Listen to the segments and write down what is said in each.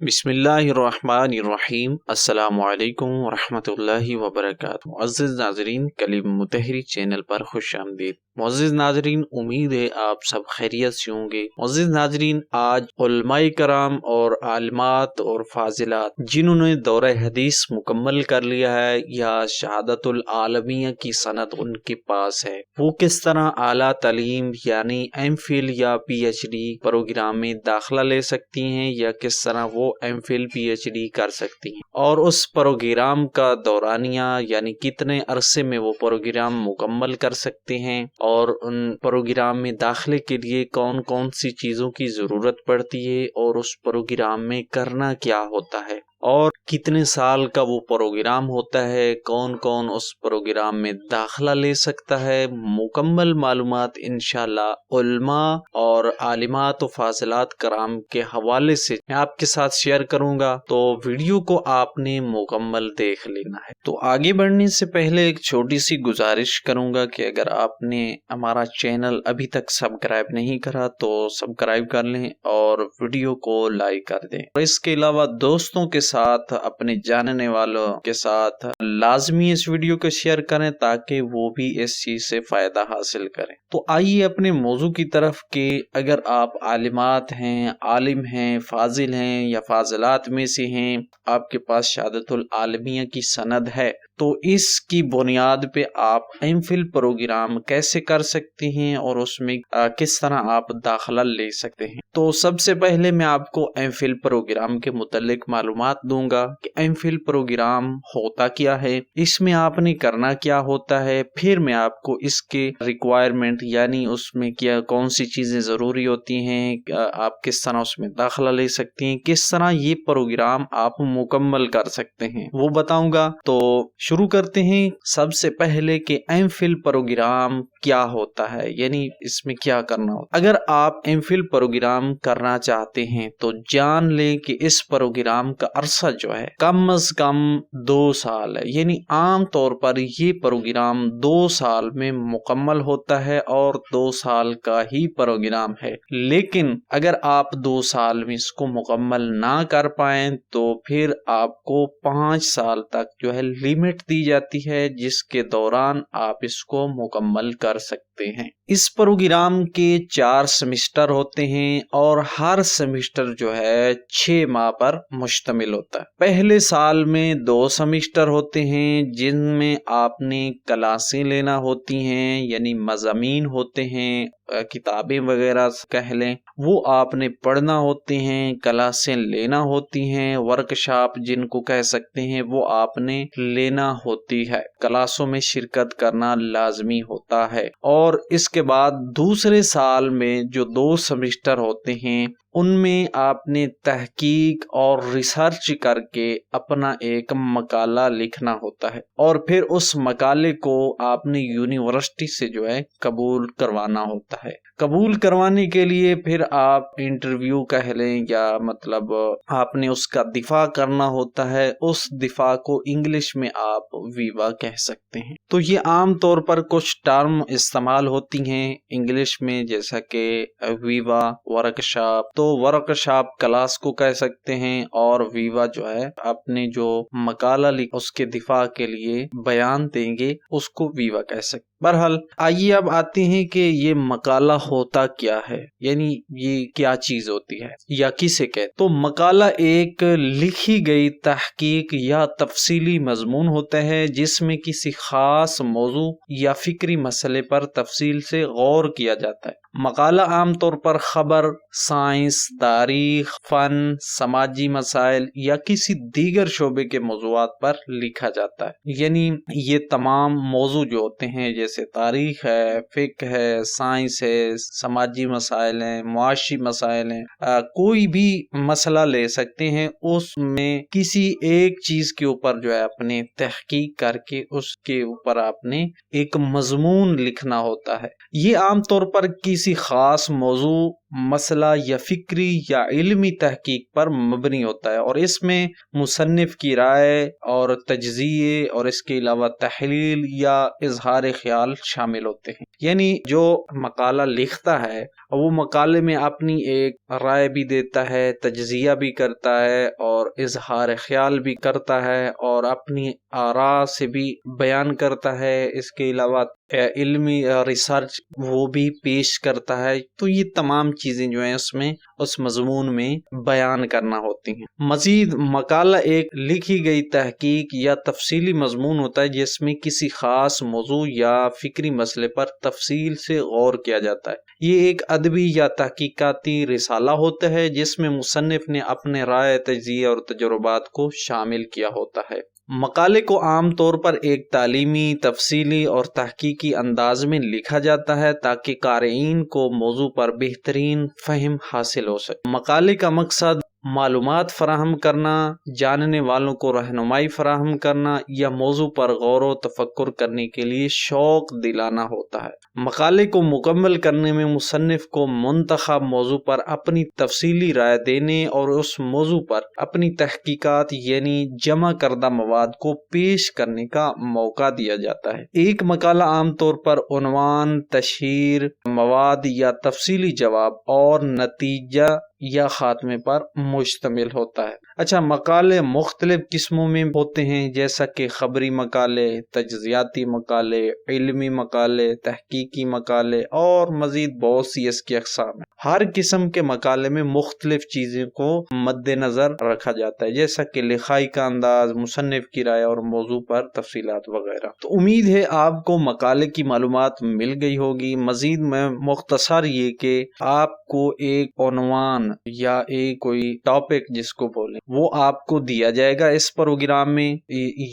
بسم اللہ الرحمن الرحیم۔ السلام علیکم ورحمۃ اللہ وبرکاتہ۔ معزز ناظرین، کلیم متحری چینل پر خوش آمدید۔ معزز ناظرین، امید ہے آپ سب خیریت سے ہوں گے۔ معزز ناظرین، آج علماء کرام اور عالمات اور فاضلات جنہوں نے دورہ حدیث مکمل کر لیا ہے یا شہادت العالمیہ کی سند ان کے پاس ہے، وہ کس طرح اعلیٰ تعلیم یعنی ایم فل یا پی ایچ ڈی پروگرام میں داخلہ لے سکتی ہیں، یا کس طرح وہ M Phil P H D کر سکتی ہیں، اور اس پروگرام کا دورانیہ یعنی کتنے عرصے میں وہ پروگرام مکمل کر سکتے ہیں، اور ان پروگرام میں داخلے کے لیے کون کون سی چیزوں کی ضرورت پڑتی ہے، اور اس پروگرام میں کرنا کیا ہوتا ہے، اور کتنے سال کا وہ پروگرام ہوتا ہے، کون کون اس پروگرام میں داخلہ لے سکتا ہے، مکمل معلومات انشاءاللہ علماء اور عالمات و فاضلات کرام کے حوالے سے میں آپ کے ساتھ شیئر کروں گا، تو ویڈیو کو آپ نے مکمل دیکھ لینا ہے۔ تو آگے بڑھنے سے پہلے ایک چھوٹی سی گزارش کروں گا کہ اگر آپ نے ہمارا چینل ابھی تک سبسکرائب نہیں کرا تو سبسکرائب کر لیں اور ویڈیو کو لائک کر دیں، اور اس کے علاوہ دوستوں کے ساتھ، اپنے جاننے والوں کے ساتھ لازمی اس ویڈیو کو شیئر کریں تاکہ وہ بھی اس چیز سے فائدہ حاصل کریں۔ تو آئیے اپنے موضوع کی طرف کہ اگر آپ عالمات ہیں، عالم ہیں، فاضل ہیں یا فاضلات میں سے ہیں، آپ کے پاس شہادت العالمیہ کی سند ہے، تو اس کی بنیاد پہ آپ ایم فل پروگرام کیسے کر سکتے ہیں اور اس میں کس طرح آپ داخلہ لے سکتے ہیں۔ تو سب سے پہلے میں آپ کو ایم فل پروگرام کے متعلق معلومات دوں گا کہ ایم فل پروگرام ہوتا کیا ہے، اس میں آپ نے کرنا کیا ہوتا ہے، پھر میں آپ کو اس کے ریکوائرمنٹ یعنی اس میں کیا کون سی چیزیں ضروری ہوتی ہیں، آپ کس طرح اس میں داخلہ لے سکتے ہیں، کس طرح یہ پروگرام آپ مکمل کر سکتے ہیں، وہ بتاؤں گا۔ تو شروع کرتے ہیں سب سے پہلے کہ ایم فل پروگرام کیا ہوتا ہے، یعنی اس میں کیا کرنا ہوتا ہے۔ اگر آپ ایم فل پروگرام کرنا چاہتے ہیں تو جان لیں کہ اس پروگرام کا عرصہ جو ہے کم از کم 2 سال ہے، یعنی عام طور پر یہ پروگرام 2 سال میں مکمل ہوتا ہے اور 2 سال کا ہی پروگرام ہے، لیکن اگر آپ 2 سال میں اس کو مکمل نہ کر پائیں تو پھر آپ کو 5 سال تک جو ہے لمٹ دی جاتی ہے جس کے دوران آپ اس کو مکمل کر سکتے ہیں۔ اس پروگرام کے 4 سیمسٹر ہوتے ہیں اور ہر سیمسٹر جو ہے 6 ماہ پر مشتمل ہوتا ہے۔ پہلے سال میں 2 سیمسٹر ہوتے ہیں جن میں آپ نے کلاسیں لینا ہوتی ہیں، یعنی مضامین ہوتے ہیں، کتابیں وغیرہ کہہ لیں، وہ آپ نے پڑھنا ہوتے ہیں، کلاسیں لینا ہوتی ہیں، ورکشاپ جن کو کہہ سکتے ہیں وہ آپ نے لینا ہوتی ہے، کلاسوں میں شرکت کرنا لازمی ہوتا ہے۔ اور اس کے بعد دوسرے سال میں جو 2 سیمسٹر ہوتے ہیں ان میں آپ نے تحقیق اور ریسرچ کر کے اپنا ایک مقالہ لکھنا ہوتا ہے، اور پھر اس مقالے کو آپ نے یونیورسٹی سے جو ہے قبول کروانا ہوتا ہے۔ قبول کروانے کے لیے پھر آپ انٹرویو کہہ لیں یا مطلب آپ نے اس کا دفاع کرنا ہوتا ہے، اس دفاع کو انگلش میں آپ ویوا کہہ سکتے ہیں۔ تو یہ عام طور پر کچھ ٹرم استعمال ہوتی ہیں انگلش میں، جیسا کہ ویوا، ورکشاپ، تو ورکشاپ کلاس کو کہہ سکتے ہیں، اور ویوا جو ہے اپنے جو مقالہ اس کے دفاع کے لیے بیان دیں گے اس کو ویوا کہہ سکتے ہیں۔ بہرحال آئیے اب آتے ہیں کہ یہ مقالہ ہوتا کیا ہے، یعنی یہ کیا چیز ہوتی ہے یا کسے کہتے۔ تو مقالہ ایک لکھی گئی تحقیق یا تفصیلی مضمون ہوتا ہے جس میں کسی خاص موضوع یا فکری مسئلے پر تفصیل سے غور کیا جاتا ہے۔ مقالہ عام طور پر خبر، سائنس، تاریخ، فن، سماجی مسائل یا کسی دیگر شعبے کے موضوعات پر لکھا جاتا ہے، یعنی یہ تمام موضوع جو ہوتے ہیں جیسے تاریخ ہے، فقہ ہے، سائنس ہے، سماجی مسائل ہیں، معاشی مسائل ہیں، کوئی بھی مسئلہ لے سکتے ہیں، اس میں کسی ایک چیز کے اوپر جو ہے اپنے تحقیق کر کے اس کے اوپر آپ نے ایک مضمون لکھنا ہوتا ہے۔ یہ عام طور پر کسی کسی خاص موضوع، مسئلہ یا فکری یا علمی تحقیق پر مبنی ہوتا ہے، اور اس میں مصنف کی رائے اور تجزیے اور اس کے علاوہ تحلیل یا اظہار خیال شامل ہوتے ہیں۔ یعنی جو مقالہ لکھتا ہے وہ مقالے میں اپنی ایک رائے بھی دیتا ہے، تجزیہ بھی کرتا ہے اور اظہار خیال بھی کرتا ہے اور اپنی آراء سے بھی بیان کرتا ہے، اس کے علاوہ علمی ریسرچ وہ بھی پیش کرتا ہے۔ تو یہ تمام چیزیں جو ہیں اس مضمون میں بیان کرنا ہوتی ہیں۔ مزید مقالہ ایک لکھی گئی تحقیق یا تفصیلی مضمون ہوتا ہے جس میں کسی خاص موضوع یا فکری مسئلے پر تفصیل سے غور کیا جاتا ہے۔ یہ ایک ادبی یا تحقیقاتی رسالہ ہوتا ہے جس میں مصنف نے اپنے رائے، تجزیے اور تجربات کو شامل کیا ہوتا ہے۔ مقالے کو عام طور پر ایک تعلیمی، تفصیلی اور تحقیقی انداز میں لکھا جاتا ہے تاکہ قارئین کو موضوع پر بہترین فہم حاصل ہو سکے۔ مقالے کا مقصد معلومات فراہم کرنا، جاننے والوں کو رہنمائی فراہم کرنا یا موضوع پر غور و تفکر کرنے کے لیے شوق دلانا ہوتا ہے۔ مقالے کو مکمل کرنے میں مصنف کو منتخب موضوع پر اپنی تفصیلی رائے دینے اور اس موضوع پر اپنی تحقیقات یعنی جمع کردہ مواد کو پیش کرنے کا موقع دیا جاتا ہے۔ ایک مقالہ عام طور پر عنوان، تشہیر، مواد یا تفصیلی جواب اور نتیجہ یا خاتمے پر مشتمل ہوتا ہے۔ اچھا، مقالے مختلف قسموں میں ہوتے ہیں جیسا کہ خبری مقالے، تجزیاتی مقالے، علمی مقالے، تحقیقی مقالے اور مزید بہت سی اس کی اقسام ہیں۔ ہر قسم کے مقالے میں مختلف چیزوں کو مد نظر رکھا جاتا ہے جیسا کہ لکھائی کا انداز، مصنف کی رائے اور موضوع پر تفصیلات وغیرہ۔ تو امید ہے آپ کو مقالے کی معلومات مل گئی ہوگی۔ مزید میں مختصر یہ کہ آپ کو ایک عنوان یا ایک کوئی ٹاپک جس کو بولیں وہ آپ کو دیا جائے گا اس پروگرام میں،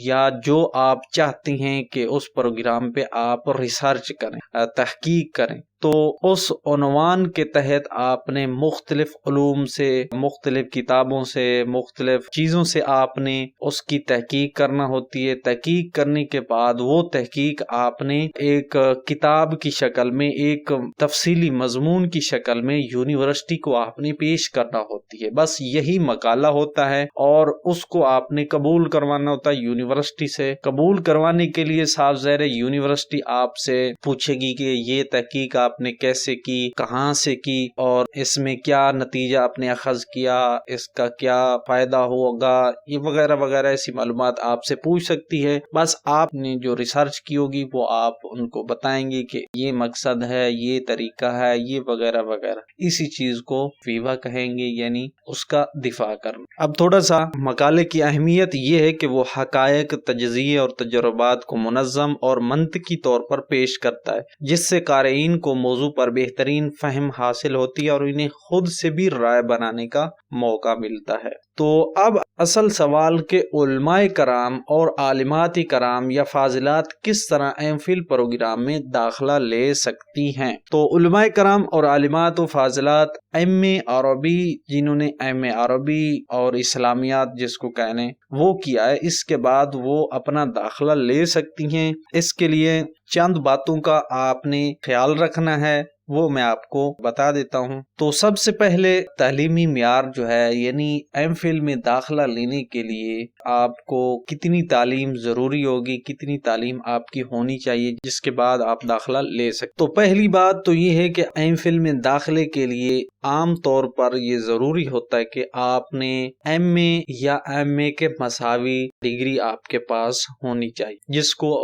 یا جو آپ چاہتے ہیں کہ اس پروگرام پہ آپ ریسرچ کریں، تحقیق کریں، تو اس عنوان کے تحت آپ نے مختلف علوم سے، مختلف کتابوں سے، مختلف چیزوں سے آپ نے اس کی تحقیق کرنا ہوتی ہے۔ تحقیق کرنے کے بعد وہ تحقیق آپ نے ایک کتاب کی شکل میں، ایک تفصیلی مضمون کی شکل میں یونیورسٹی کو آپ نے پیش کرنا ہوتی ہے۔ بس یہی مقالہ ہوتا ہے اور اس کو آپ نے قبول کروانا ہوتا ہے یونیورسٹی سے۔ قبول کروانے کے لیے صاف ظاہر ہے یونیورسٹی آپ سے پوچھے گی کہ یہ تحقیق آپ نے کیسے کی، کہاں سے کی اور اس میں کیا نتیجہ آپ نے اخذ کیا، اس کا کیا فائدہ ہوگا، یہ وغیرہ وغیرہ ایسی معلومات آپ سے پوچھ سکتی ہے۔ بس آپ نے جو ریسرچ کی ہوگی وہ آپ ان کو بتائیں گے کہ یہ مقصد ہے، یہ طریقہ ہے، یہ وغیرہ وغیرہ۔ اسی چیز کو ویوا کہیں گے، یعنی اس کا دفاع کرنا۔ اب تھوڑا سا مقالے کی اہمیت یہ ہے کہ وہ حقائق، تجزیے اور تجربات کو منظم اور منطقی طور پر پیش کرتا ہے جس سے قارئین کو موضوع پر بہترین فہم حاصل ہوتی ہے اور انہیں خود سے بھی رائے بنانے کا موقع ملتا ہے۔ تو اب اصل سوال کہ علماء کرام اور عالمات کرام یا فاضلات کس طرح ایم فل پروگرام میں داخلہ لے سکتی ہیں۔ تو علماء کرام اور عالمات و فاضلات ایم اے عربی، جنہوں نے ایم اے عربی اور اسلامیات جس کو کہنے وہ کیا ہے، اس کے بعد وہ اپنا داخلہ لے سکتی ہیں۔ اس کے لیے چند باتوں کا آپ نے خیال رکھنا ہے، وہ میں آپ کو بتا دیتا ہوں۔ تو سب سے پہلے تعلیمی معیار جو ہے، یعنی ایم فل میں داخلہ لینے کے لیے آپ کو کتنی تعلیم ضروری ہوگی، کتنی تعلیم آپ کی ہونی چاہیے جس کے بعد آپ داخلہ لے سکتے۔ تو پہلی بات تو یہ ہے کہ ایم فل میں داخلے کے لیے عام طور پر یہ ضروری ہوتا ہے کہ آپ نے ایم اے یا ایم اے کے مساوی ڈگری آپ کے پاس ہونی چاہیے، جس کو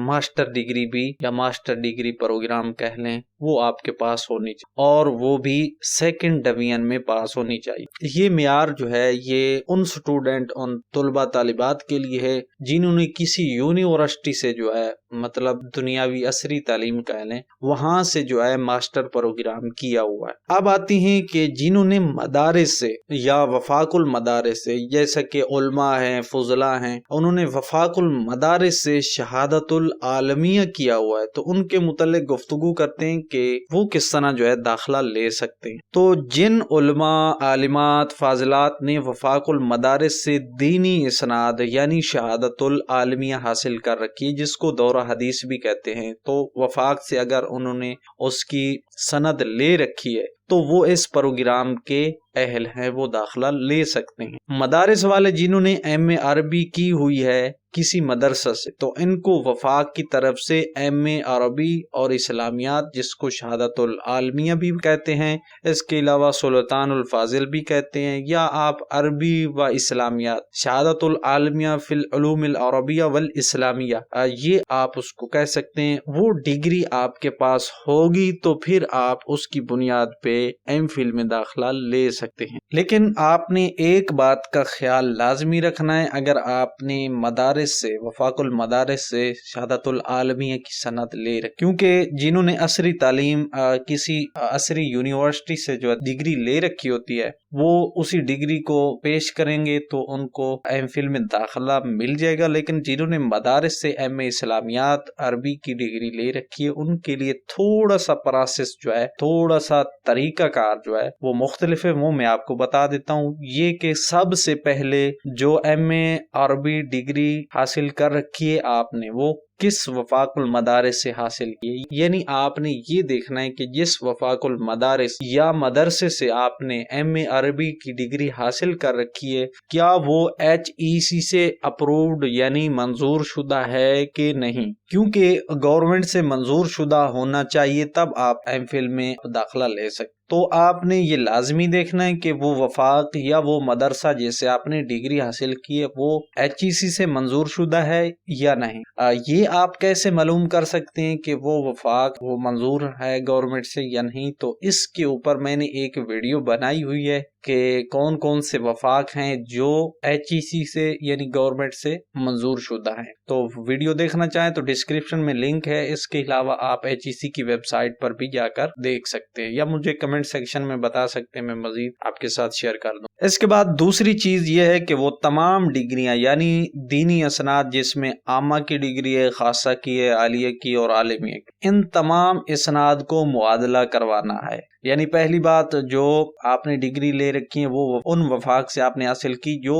ماسٹر ڈگری بھی یا ماسٹر ڈگری پروگرام کہہ لیں، وہ آپ کے پاس ہونی چاہیے، اور وہ بھی سیکنڈ ڈویژن میں پاس ہونی چاہیے۔ یہ معیار جو ہے یہ ان سٹوڈنٹ، ان طلبہ طالبات کے لیے ہے جنہوں نے کسی یونیورسٹی سے جو ہے مطلب دنیاوی عصری تعلیم کہہ لیں، وہاں سے جو ہے ماسٹر پروگرام کیا ہوا ہے۔ اب آتی ہیں ہیں کہ جنہوں نے مدارس سے یا وفاق المدارس سے، جیسا کہ علماء ہیں، فضلاء ہیں، انہوں نے وفاق المدارس سے شہادت العالمیہ کیا ہوا ہے، تو ان کے متعلق گفتگو کرتے ہیں کہ وہ کس طرح جو ہے داخلہ لے سکتے ہیں۔ تو جن علماء، عالمات، فاضلات نے وفاق المدارس سے دینی اسناد یعنی شہادت العالمیہ حاصل کر رکھی ہے، جس کو دورہ حدیث بھی کہتے ہیں، تو وفاق سے اگر انہوں نے اس کی سند لے رکھی ہے تو وہ اس پروگرام کے اہل ہیں، وہ داخلہ لے سکتے ہیں۔ مدارس والے جنہوں نے ایم اے عربی کی ہوئی ہے کسی مدرسہ سے، تو ان کو وفاق کی طرف سے ایم اے عربی اور اسلامیات، جس کو شہادت العالمیہ بھی کہتے ہیں، اس کے علاوہ سلطان الفاضل بھی کہتے ہیں، یا آپ عربی و اسلامیات، شہادت العالمیہ فی العلوم العربیہ والاسلامیہ، یہ آپ اس کو کہہ سکتے ہیں۔ وہ ڈگری آپ کے پاس ہوگی تو پھر آپ اس کی بنیاد پہ ایم فل میں داخلہ لے سکتے ہیں۔ لیکن آپ نے ایک بات کا خیال لازمی رکھنا ہے، اگر آپ نے مدارس سے، وفاق المدارس سے شہادت العالمیہ کی سند لے رکھی، کیونکہ جنہوں نے عصری تعلیم کسی عصری یونیورسٹی سے جو ڈگری لے رکھی ہوتی ہے، وہ اسی ڈگری کو پیش کریں گے تو ان کو ایم فل میں داخلہ مل جائے گا۔ لیکن جنہوں نے مدارس سے ایم اے اسلامیات عربی کی ڈگری لے رکھی ہے، ان کے لیے تھوڑا سا پروسیس جو ہے، تھوڑا سا طریقہ کار جو ہے وہ مختلف ہے۔ وہ میں آپ کو بتا دیتا ہوں، یہ کہ سب سے پہلے جو ایم اے عربی ڈگری حاصل کر رکھی ہے آپ نے، وہ کس وفاق المدارس سے حاصل کی، یعنی آپ نے یہ دیکھنا ہے کہ جس وفاق المدارس یا مدرسے سے آپ نے ایم اے عربی کی ڈگری حاصل کر رکھی ہے، کیا وہ HEC سے اپرووڈ یعنی منظور شدہ ہے کہ نہیں، کیونکہ گورنمنٹ سے منظور شدہ ہونا چاہیے، تب آپ ایم فل میں داخلہ لے سکتے۔ تو آپ نے یہ لازمی دیکھنا ہے کہ وہ وفاق یا وہ مدرسہ جیسے آپ نے ڈگری حاصل کی ہے وہ HEC سے منظور شدہ ہے یا نہیں۔ یہ آپ کیسے معلوم کر سکتے ہیں کہ وہ وفاق وہ منظور ہے گورنمنٹ سے یا نہیں؟ تو اس کے اوپر میں نے ایک ویڈیو بنائی ہوئی ہے کہ کون کون سے وفاق ہیں جو HEC سے یعنی گورنمنٹ سے منظور شدہ ہیں۔ تو ویڈیو دیکھنا چاہیں تو ڈسکرپشن میں لنک ہے، اس کے علاوہ آپ HEC کی ویب سائٹ پر بھی جا کر دیکھ سکتے ہیں، یا مجھے کمنٹ سیکشن میں بتا سکتے ہیں، میں مزید آپ کے ساتھ شیئر کر دوں۔ اس کے بعد دوسری چیز یہ ہے کہ وہ تمام ڈگریاں یعنی دینی اسناد، جس میں عامہ کی ڈگری ہے، خاصہ کی ہے، عالیہ کی اور عالمیہ کی، ان تمام اسناد کو معادلہ کروانا ہے۔ یعنی پہلی بات، جو آپ نے ڈگری لے رکھی ہے وہ ان وفاق سے آپ نے حاصل کی جو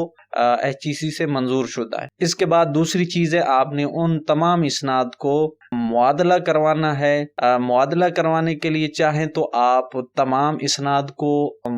HEC سے منظور شدہ ہے۔ اس کے بعد دوسری چیز ہے، آپ نے ان تمام اسناد کو معادلہ کروانا ہے۔ معادلہ کروانے کے لیے چاہیں تو آپ تمام اسناد کو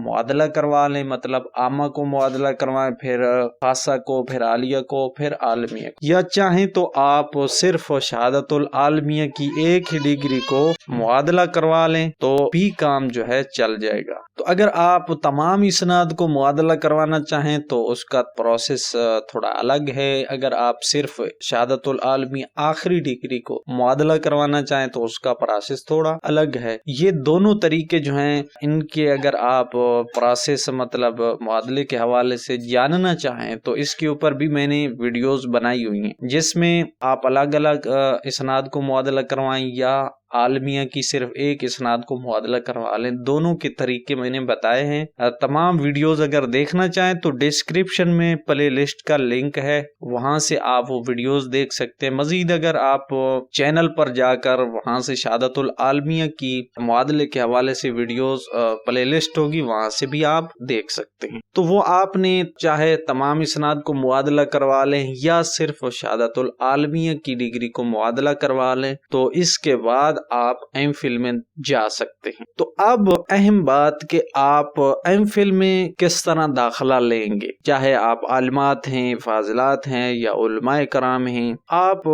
معادلہ کروا لیں، مطلب عامہ کو معادلہ کروائیں، پھر خاصہ کو، پھر عالیہ کو، پھر عالمیہ کو، یا چاہیں تو آپ صرف شہادت العالمیہ کی ایک ہی ڈگری کو معادلہ کروا لیں تو بھی کام جو ہے چل جائے گا۔ تو اگر آپ تمام اسناد کو معادلہ کروانا چاہیں تو اس کا پروسیس تھوڑا الگ ہے۔ اگر آپ صرف شہادت العالمیہ آخری ڈگری کو معادلہ کروانا چاہیں تو اس کا پروسیس تھوڑا الگ ہے۔ یہ دونوں طریقے جو ہیں، ان کے اگر آپ پروسیس مطلب معادلے کے حوالے سے جاننا چاہیں تو اس کے اوپر بھی میں نے ویڈیوز بنائی ہوئی ہیں، جس میں آپ الگ الگ اسناد کو معادلہ کروائیں یا عالمیہ کی صرف ایک اسناد کو معادلہ کروا لیں، دونوں کے طریقے میں نے بتائے ہیں۔ تمام ویڈیوز اگر دیکھنا چاہیں تو ڈسکرپشن میں پلے لسٹ کا لنک ہے، وہاں سے آپ وہ ویڈیوز دیکھ سکتے ہیں۔ مزید اگر آپ چینل پر جا کر وہاں سے شہادت العالمیہ کی معادلے کے حوالے سے ویڈیوز پلے لسٹ ہوگی، وہاں سے بھی آپ دیکھ سکتے ہیں۔ تو وہ آپ نے چاہے تمام اسناد کو معادلہ کروا لیں یا صرف شہادت العالمیہ کی ڈگری کو معادلہ کروا لیں، تو اس کے بعد آپ ایم فل میں جا سکتے ہیں۔ تو اب اہم بات کہ آپ ایم فل میں کس طرح داخلہ لیں گے، چاہے آپ عالمات ہیں، فاضلات ہیں یا علماء کرام ہیں۔ آپ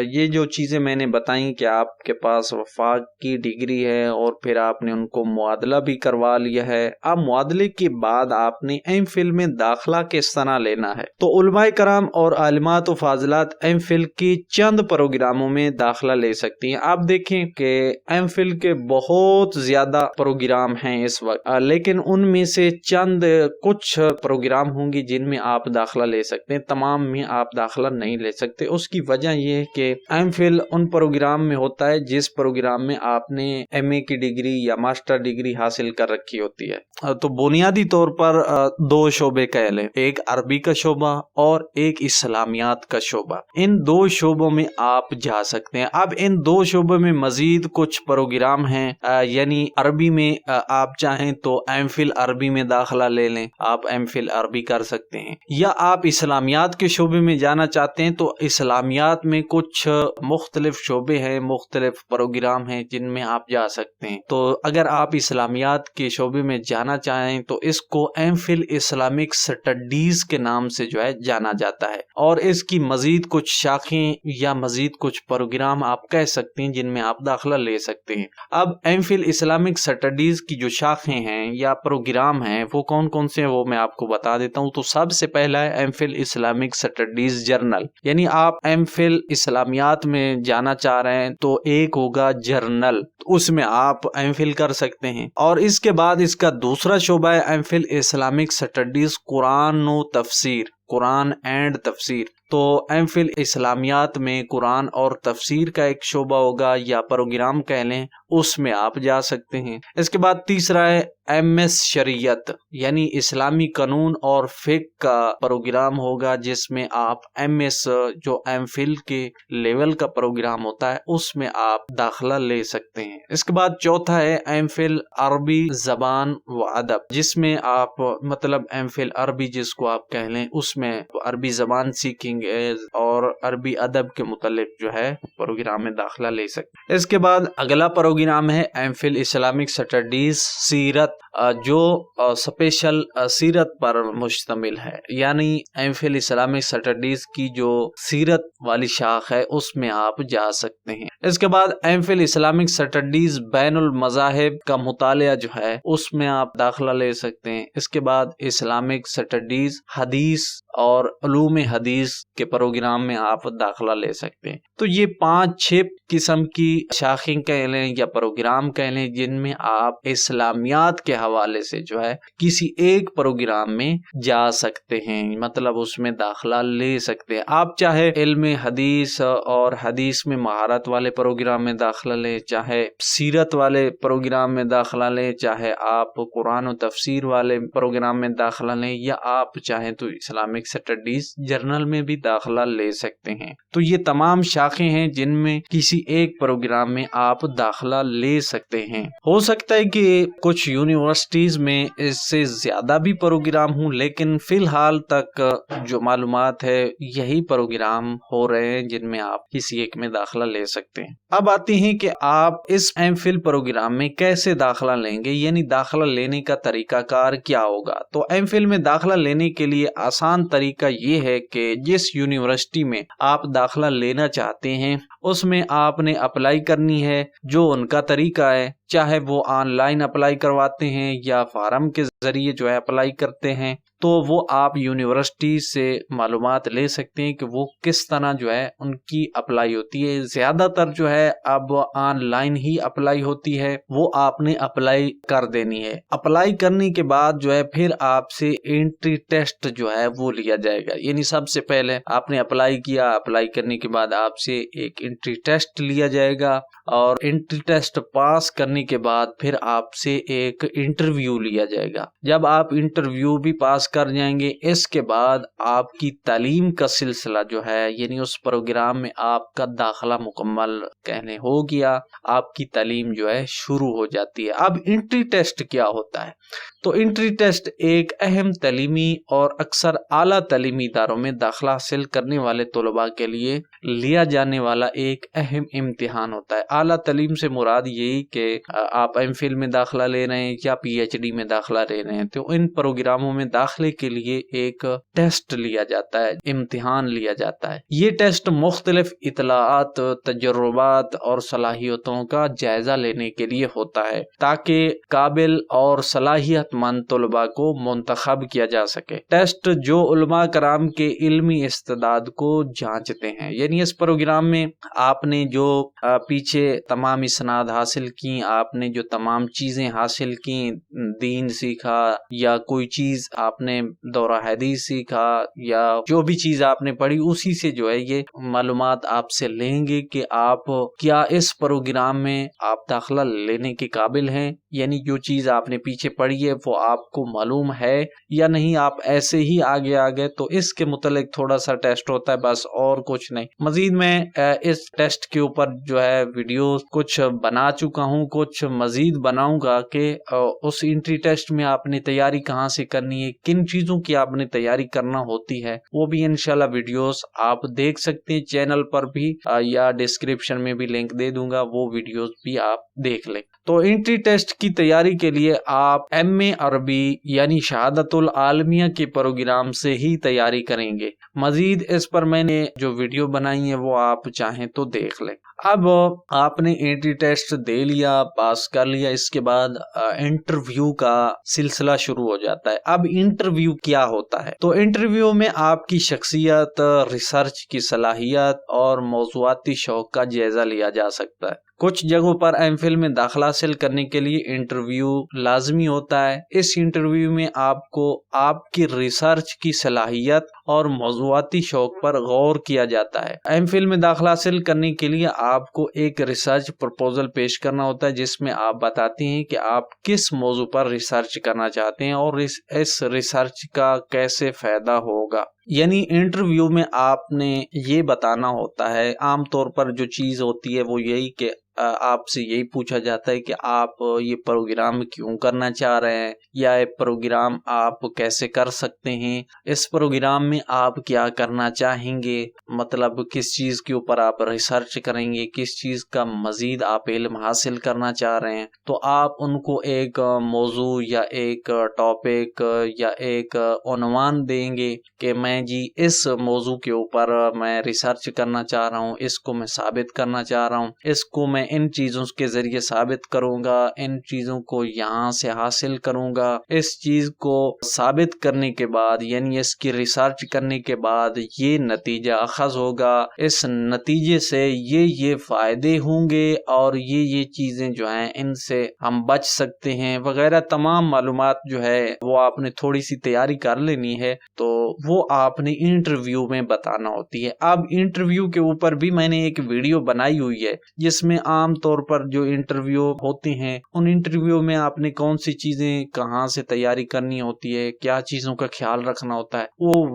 یہ جو چیزیں میں نے بتائیں کہ آپ کے پاس وفاق کی ڈگری ہے اور پھر آپ نے ان کو معادلہ بھی کروا لیا ہے، اب معادلے کے بعد آپ نے ایم فل میں داخلہ کس طرح لینا ہے۔ تو علماء کرام اور عالمات و فاضلات ایم فل کے چند پروگراموں میں داخلہ لے سکتی ہیں۔ آپ دیکھیں کہ ایم فل کے بہت زیادہ پروگرام ہیں اس وقت، لیکن ان میں سے چند کچھ پروگرام ہوں گی جن میں آپ داخلہ لے سکتے ہیں، تمام میں آپ داخلہ نہیں لے سکتے۔ اس کی وجہ یہ ہے کہ ایم فل ان پروگرام میں ہوتا ہے جس پروگرام میں آپ نے ایم اے کی ڈگری یا ماسٹر ڈگری حاصل کر رکھی ہوتی ہے۔ تو بنیادی طور پر دو شعبے کہہ لیں، ایک عربی کا شعبہ اور ایک اسلامیات کا شعبہ، ان دو شعبوں میں آپ جا سکتے ہیں۔ اب ان دو شعبوں میں مزید کچھ پروگرام ہیں، یعنی عربی میں آپ چاہیں تو ایم فل عربی میں داخلہ لے لیں، آپ ایم فل عربی کر سکتے ہیں، یا آپ اسلامیات کے شعبے میں جانا چاہتے ہیں تو اسلامیات میں کچھ مختلف شعبے ہیں، مختلف پروگرام ہیں جن میں آپ جا سکتے ہیں۔ تو اگر آپ اسلامیات کے شعبے میں جانا چاہیں تو اس کو ایم فل اسلامک اسٹڈیز کے نام سے جو ہے جانا جاتا ہے، اور اس کی مزید کچھ شاخیں یا مزید کچھ پروگرام آپ کہہ سکتے ہیں جن میں آپ داخلہ لے سکتے ہیں۔ اب ایم فل اسلامک اسٹڈیز کی جو شاخیں ہیں یا پروگرام ہیں وہ کون کون سے ہیں وہ میں آپ کو بتا دیتا ہوں۔ تو سب سے پہلا ہے M Phil Islamic studies journal, یعنی آپ ایم فل اسلامیات میں جانا چاہ رہے ہیں تو ایک ہوگا جرنل، اس میں آپ ایم فل کر سکتے ہیں۔ اور اس کے بعد اس کا دوسرا شعبہ ہے ایم فل اسلامک اسٹڈیز قرآن و تفسیر، قرآن اینڈ تفسیر۔ تو ایم فل اسلامیات میں قرآن اور تفسیر کا ایک شعبہ ہوگا یا پروگرام کہہ لیں، اس میں آپ جا سکتے ہیں۔ اس کے بعد تیسرا ہے ایم ایس شریعت، یعنی اسلامی قانون اور فقہ کا پروگرام ہوگا جس میں آپ ایم ایس جو ایم فل کے لیول کا پروگرام ہوتا ہے اس میں آپ داخلہ لے سکتے ہیں۔ اس کے بعد چوتھا ہے ایم فل عربی زبان و ادب، جس میں آپ مطلب ایم فل عربی جس کو آپ کہہ لیں، اس میں عربی زبان سیکھیں گے اور عربی ادب کے متعلق جو ہے پروگرام میں داخلہ لے سکتے ہیں۔ اس کے بعد اگلا پروگرام ہے ایم فل اسلامک اسٹڈیز سیرت، جو اسپیشل سیرت پر مشتمل ہے، یعنی ایم فل اسلامک اسٹڈیز کی جو سیرت والی شاخ ہے اس میں آپ جا سکتے ہیں۔ اس کے بعد ایم فل اسلامک اسٹڈیز بین المذاہب کا مطالعہ جو ہے اس میں آپ داخلہ لے سکتے ہیں۔ اس کے بعد اسلامک اسٹڈیز حدیث اور علوم حدیث کے پروگرام میں آپ داخلہ لے سکتے ہیں۔ تو یہ 5-6 قسم کی شاخیں کہہ لیں یا پروگرام کہہ لیں جن میں آپ اسلامیات کے حوالے سے جو ہے کسی ایک پروگرام میں جا سکتے ہیں، مطلب اس میں داخلہ لے سکتے ہیں۔ آپ چاہے علم حدیث اور حدیث میں مہارت والے پروگرام میں داخلہ لیں، چاہے سیرت والے پروگرام میں داخلہ لیں، چاہے آپ قرآن و تفسیر والے پروگرام میں داخلہ لیں، یا آپ چاہیں تو اسلامک اسٹڈیز جرنل میں بھی داخلہ لے سکتے ہیں۔ تو یہ تمام شاخیں ہیں جن میں کسی ایک پروگرام میں آپ داخلہ لے سکتے ہیں۔ ہو سکتا ہے کہ کچھ یونیورسٹیز میں اس سے زیادہ بھی پروگرام ہوں، لیکن فی الحال تک جو معلومات ہے یہی پروگرام ہو رہے ہیں جن میں آپ کسی ایک میں داخلہ لے سکتے ہیں۔ اب آتے ہیں کہ آپ اس ایم فل پروگرام میں کیسے داخلہ لیں گے، یعنی داخلہ لینے کا طریقہ کار کیا ہوگا۔ تو ایم فل میں داخلہ لینے کے لیے آسان طریقہ یہ ہے کہ جس یونیورسٹی میں آپ داخلہ لینا چاہتے ہیں اس میں آپ نے اپلائی کرنی ہے، جو ان کا طریقہ ہے، چاہے وہ آن لائن اپلائی کرواتے ہیں یا فارم کے ذریعے جو ہے اپلائی کرتے ہیں، تو وہ آپ یونیورسٹی سے معلومات لے سکتے ہیں کہ وہ کس طرح جو ہے ان کی اپلائی ہوتی ہے۔ زیادہ تر جو ہے اب آن لائن ہی اپلائی ہوتی ہے، وہ آپ نے اپلائی کر دینی ہے۔ اپلائی کرنے کے بعد جو ہے پھر آپ سے انٹری ٹیسٹ جو ہے وہ لیا جائے گا، یعنی سب سے پہلے آپ نے اپلائی کیا، اپلائی کرنے کے بعد آپ سے ایک انٹری ٹیسٹ لیا جائے گا، اور انٹری ٹیسٹ پاس کرنے کے بعد پھر آپ سے ایک انٹرویو لیا جائے گا۔ جب آپ انٹرویو بھی پاس کر جائیں گے، اس کے بعد آپ کی تعلیم کا سلسلہ جو ہے، یعنی اس پروگرام میں آپ کا داخلہ مکمل کہنے ہو گیا، آپ کی تعلیم جو ہے شروع ہو جاتی ہے۔ اب انٹری ٹیسٹ کیا ہوتا ہے؟ تو انٹری ٹیسٹ ایک اہم تعلیمی اور اکثر اعلیٰ تعلیمی اداروں میں داخلہ حاصل کرنے والے طلباء کے لیے لیا جانے والا ایک اہم امتحان ہوتا ہے۔ اعلیٰ تعلیم سے مراد یہی کہ آپ ایم فل میں داخلہ لے رہے ہیں یا پی ایچ ڈی میں داخلہ لے رہے ہیں، تو ان پروگراموں میں داخلے کے لیے ایک ٹیسٹ لیا جاتا ہے، امتحان لیا جاتا ہے۔ یہ ٹیسٹ مختلف اطلاعات، تجربات اور صلاحیتوں کا جائزہ لینے کے لیے ہوتا ہے تاکہ قابل اور صلاحیت صلاحیت مند طلباء کو منتخب کیا جا سکے۔ ٹیسٹ جو علماء کرام کے علمی استعداد کو جانچتے ہیں، یعنی اس پروگرام میں آپ نے جو پیچھے تمام اسناد حاصل کی، آپ نے جو تمام چیزیں حاصل کی، دین سیکھا یا کوئی چیز آپ نے دورہ حدیث سیکھا یا جو بھی چیز آپ نے پڑھی، اسی سے جو ہے یہ معلومات آپ سے لیں گے کہ آپ کیا اس پروگرام میں آپ داخلہ لینے کے قابل ہیں، یعنی جو چیز آپ نے پیچھے پڑھی ہے وہ آپ کو معلوم ہے یا نہیں، آپ ایسے ہی آگے آگے۔ تو اس کے متعلق تھوڑا سا ٹیسٹ ہوتا ہے، بس اور کچھ نہیں۔ مزید میں اس ٹیسٹ کے اوپر جو ہے ویڈیوز کچھ بنا چکا ہوں، کچھ مزید بناؤں گا کہ اس انٹری ٹیسٹ میں آپ نے تیاری کہاں سے کرنی ہے، کن چیزوں کی آپ نے تیاری کرنا ہوتی ہے، وہ بھی انشاءاللہ ویڈیوز آپ دیکھ سکتے ہیں چینل پر بھی، یا ڈسکرپشن میں بھی لنک دے دوں گا، وہ ویڈیوز بھی آپ دیکھ لیں۔ تو انٹری ٹیسٹ کی تیاری کے لیے آپ ایم.اے عربی یعنی شہادت العالمیہ کے پروگرام سے ہی تیاری کریں گے۔ مزید اس پر میں نے جو ویڈیو بنائی ہے وہ آپ چاہیں تو دیکھ لیں۔ اب آپ نے انٹری ٹیسٹ دے لیا، پاس کر لیا، اس کے بعد انٹرویو کا سلسلہ شروع ہو جاتا ہے۔ اب انٹرویو کیا ہوتا ہے؟ تو انٹرویو میں آپ کی شخصیت، ریسرچ کی صلاحیت اور موضوعاتی شوق کا جائزہ لیا جا سکتا ہے۔ کچھ جگہوں پر ایم فل میں داخلہ حاصل کرنے کے لیے انٹرویو لازمی ہوتا ہے۔ اس انٹرویو میں آپ کو آپ کی ریسرچ کی صلاحیت اور موضوعاتی شوق پر غور کیا جاتا ہے۔ ایم فل میں داخلہ حاصل کرنے کے لیے آپ کو ایک ریسرچ پرپوزل پیش کرنا ہوتا ہے، جس میں آپ بتاتے ہیں کہ آپ کس موضوع پر ریسرچ کرنا چاہتے ہیں اور اس ریسرچ کا کیسے فائدہ ہوگا۔ یعنی انٹرویو میں آپ نے یہ بتانا ہوتا ہے، عام طور پر جو چیز ہوتی ہے وہ یہی کہ آپ سے یہی پوچھا جاتا ہے کہ آپ یہ پروگرام کیوں کرنا چاہ رہے ہیں، یا یہ پروگرام آپ کیسے کر سکتے ہیں، اس پروگرام میں آپ کیا کرنا چاہیں گے، مطلب کس چیز کے اوپر آپ ریسرچ کریں گے، کس چیز کا مزید آپ علم حاصل کرنا چاہ رہے ہیں۔ تو آپ ان کو ایک موضوع یا ایک ٹاپک یا ایک عنوان دیں گے کہ میں جی اس موضوع کے اوپر میں ریسرچ کرنا چاہ رہا ہوں، اس کو میں ثابت کرنا چاہ رہا ہوں، اس کو میں ان چیزوں کے ذریعے ثابت کروں گا، ان چیزوں کو یہاں سے حاصل کروں گا۔ اس چیز کو ثابت کرنے کے بعد یعنی اس کی ریسرچ کرنے کے بعد یہ نتیجہ اخذ ہوگا، اس نتیجے سے یہ فائدے ہوں گے اور یہ چیزیں جو ہیں ان سے ہم بچ سکتے ہیں وغیرہ تمام معلومات جو ہے وہ آپ نے تھوڑی سی تیاری کر لینی ہے، تو وہ آپ نے انٹرویو میں بتانا ہوتی ہے۔ اب انٹرویو کے اوپر بھی میں نے ایک ویڈیو بنائی ہوئی ہے، جس میں عام طور پر جو انٹرویو ہوتے ہیں ان انٹرویو میں آپ نے کون سی چیزیں کہاں سے تیاری کرنی ہوتی ہے، کیا چیزوں کا خیال رکھنا ہوتا ہے،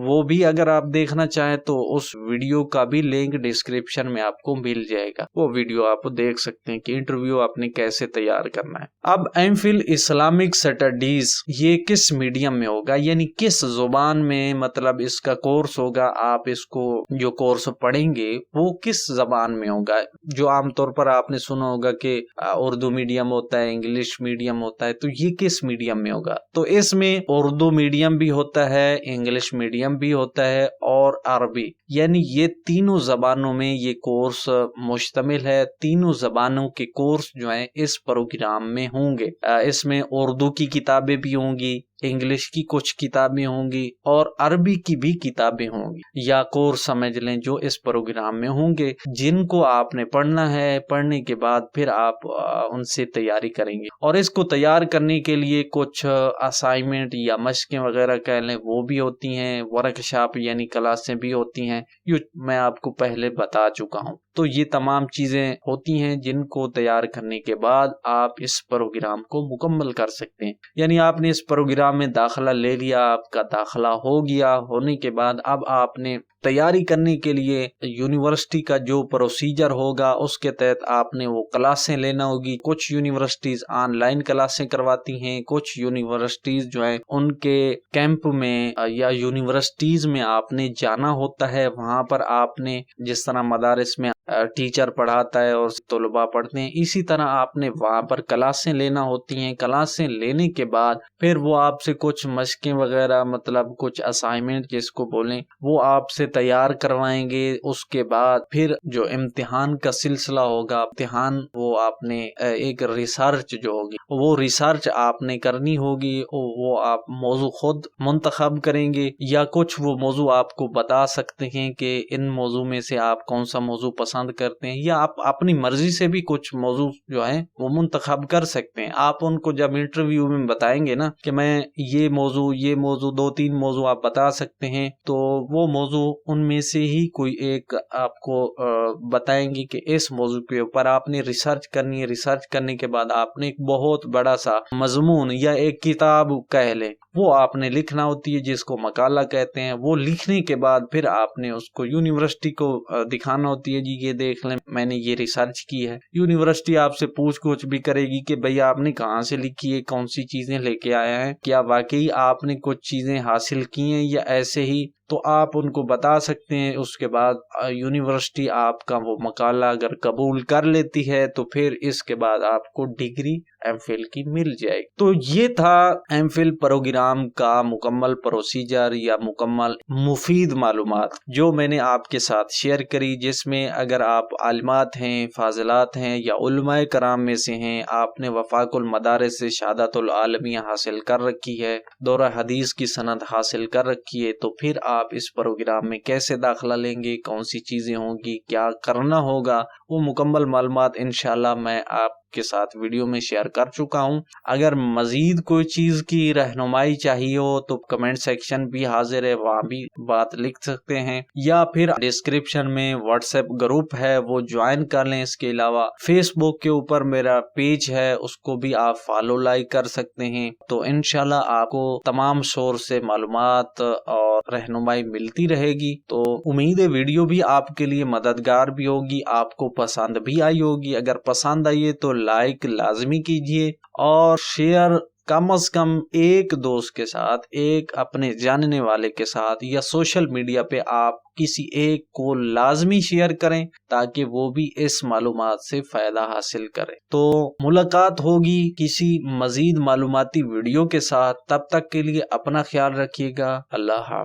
وہ بھی اگر آپ دیکھنا چاہیں تو اس ویڈیو کا بھی لنک ڈسکرپشن میں آپ کو مل جائے گا، وہ ویڈیو آپ دیکھ سکتے ہیں کہ انٹرویو آپ نے کیسے تیار کرنا ہے۔ اب ایم فل اسلامک اسٹڈیز یہ کس میڈیم میں ہوگا، یعنی کس زبان میں مطلب اس کا کورس ہوگا، آپ اس کو جو کورس پڑھیں گے وہ کس زبان میں ہوگا۔ جو عام طور پر آپ نے سنا ہوگا کہ اردو میڈیم ہوتا ہے، انگلش میڈیم ہوتا ہے، تو یہ کس میڈیم میں ہوگا؟ تو اس میں اردو میڈیم بھی ہوتا ہے، انگلش میڈیم بھی ہوتا ہے اور عربی، یعنی یہ تینوں زبانوں میں یہ کورس مشتمل ہے۔ تینوں زبانوں کے کورس جو ہیں اس پروگرام میں ہوں گے۔ اس میں اردو کی کتابیں بھی ہوں گی، انگلش کی کچھ کتابیں ہوں گی اور عربی کی بھی کتابیں ہوں گی، یا کورس سمجھ لیں جو اس پروگرام میں ہوں گے، جن کو آپ نے پڑھنا ہے۔ پڑھنے کے بعد پھر آپ ان سے تیاری کریں گے، اور اس کو تیار کرنے کے لیے کچھ اسائنمنٹ یا مشقیں وغیرہ کہہ لیں وہ بھی ہوتی ہیں، ورک شاپ یعنی کلاسیں بھی ہوتی ہیں، یہ میں آپ کو پہلے بتا چکا ہوں۔ تو یہ تمام چیزیں ہوتی ہیں جن کو تیار کرنے کے بعد آپ اس پروگرام کو مکمل کر سکتے ہیں۔ یعنی آپ نے اس پروگرام میں داخلہ لے لیا، آپ کا داخلہ ہو گیا، ہونے کے بعد اب آپ نے تیاری کرنے کے لیے یونیورسٹی کا جو پروسیجر ہوگا اس کے تحت آپ نے وہ کلاسیں لینا ہوگی۔ کچھ یونیورسٹیز آن لائن کلاسیں کرواتی ہیں، کچھ یونیورسٹیز جو ہیں ان کے کیمپ میں یا یونیورسٹیز میں آپ نے جانا ہوتا ہے، وہاں پر آپ نے جس طرح مدارس میں ٹیچر پڑھاتا ہے اور طلباء پڑھتے ہیں، اسی طرح آپ نے وہاں پر کلاسیں لینا ہوتی ہیں۔ کلاسیں لینے کے بعد پھر وہ آپ سے کچھ مشقیں وغیرہ مطلب کچھ اسائنمنٹ جس کو بولیں وہ آپ سے سے تیار کروائیں گے. اس کے بعد پھر جو امتحان کا سلسلہ ہوگا، امتحان وہ آپ نے ایک ریسرچ جو ہوگی وہ ریسرچ آپ نے کرنی ہوگی. وہ آپ موضوع خود منتخب کریں گے یا کچھ وہ موضوع آپ کو بتا سکتے ہیں کہ ان موضوع میں سے آپ کون سا موضوع پسند کرتے ہیں، یا آپ اپنی مرضی سے بھی کچھ موضوع جو ہیں وہ منتخب کر سکتے ہیں. آپ ان کو جب انٹرویو میں بتائیں گے نا کہ میں یہ موضوع 2-3 موضوع آپ بتا سکتے ہیں، تو وہ موضوع ان میں سے ہی کوئی ایک آپ کو بتائیں گے کہ اس موضوع کے اوپر آپ نے ریسرچ کرنی ہے. ریسرچ کرنے کے بعد آپ نے ایک بہت بڑا سا مضمون یا ایک کتاب کہہ لیں وہ آپ نے لکھنا ہوتی ہے، جس کو مقالہ کہتے ہیں. وہ لکھنے کے بعد پھر آپ نے اس کو یونیورسٹی کو دکھانا ہوتی ہے، جی یہ دیکھ لیں میں نے یہ ریسرچ کی ہے. یونیورسٹی آپ سے پوچھ گچھ بھی کرے گی کہ بھئی آپ نے کہاں سے لکھی ہے، کون سی چیزیں لے کے آیا ہیں، کیا واقعی آپ نے کچھ چیزیں حاصل کی ہیں یا ایسے ہی. تو آپ ان کو بتا سکتے ہیں. اس کے بعد یونیورسٹی آپ کا وہ مقالہ اگر قبول کر لیتی ہے تو پھر اس کے بعد آپ کو ڈگری ایم فل کی مل جائے گی. تو یہ تھا ایم فل پروگرام کا مکمل پروسیجر یا مکمل مفید معلومات جو میں نے آپ کے ساتھ شیئر کری، جس میں اگر آپ عالمات ہیں، فاضلات ہیں یا علماء کرام میں سے ہیں، آپ نے وفاق المدارس سے شہادت العالمیہ حاصل کر رکھی ہے، دورہ حدیث کی سند حاصل کر رکھی ہے، تو پھر آپ اس پروگرام میں کیسے داخلہ لیں گے، کون سی چیزیں ہوں گی، کیا کرنا ہوگا، وہ مکمل معلومات انشاءاللہ میں آپ کے ساتھ ویڈیو میں شیئر کر چکا ہوں. اگر مزید کوئی چیز کی رہنمائی چاہیے ہو تو کمنٹ سیکشن بھی حاضر ہے، وہاں بھی بات لکھ سکتے ہیں، یا پھر ڈسکرپشن میں واٹس ایپ گروپ ہے وہ جوائن کر لیں. اس کے علاوہ فیس بک کے اوپر میرا پیج ہے، اس کو بھی آپ فالو لائک کر سکتے ہیں. تو انشاءاللہ آپ کو تمام سورس سے معلومات اور رہنمائی ملتی رہے گی. تو امید ہے ویڈیو بھی آپ کے لیے مددگار بھی ہوگی، آپ کو پسند بھی آئی ہوگی. اگر پسند آئیے تو لائک لازمی کیجئے اور شیئر کم از کم ایک دوست کے ساتھ، ایک اپنے جاننے والے کے ساتھ، یا سوشل میڈیا پہ آپ کسی ایک کو لازمی شیئر کریں تاکہ وہ بھی اس معلومات سے فائدہ حاصل کرے. تو ملاقات ہوگی کسی مزید معلوماتی ویڈیو کے ساتھ، تب تک کے لیے اپنا خیال رکھیے گا. اللہ حافظ.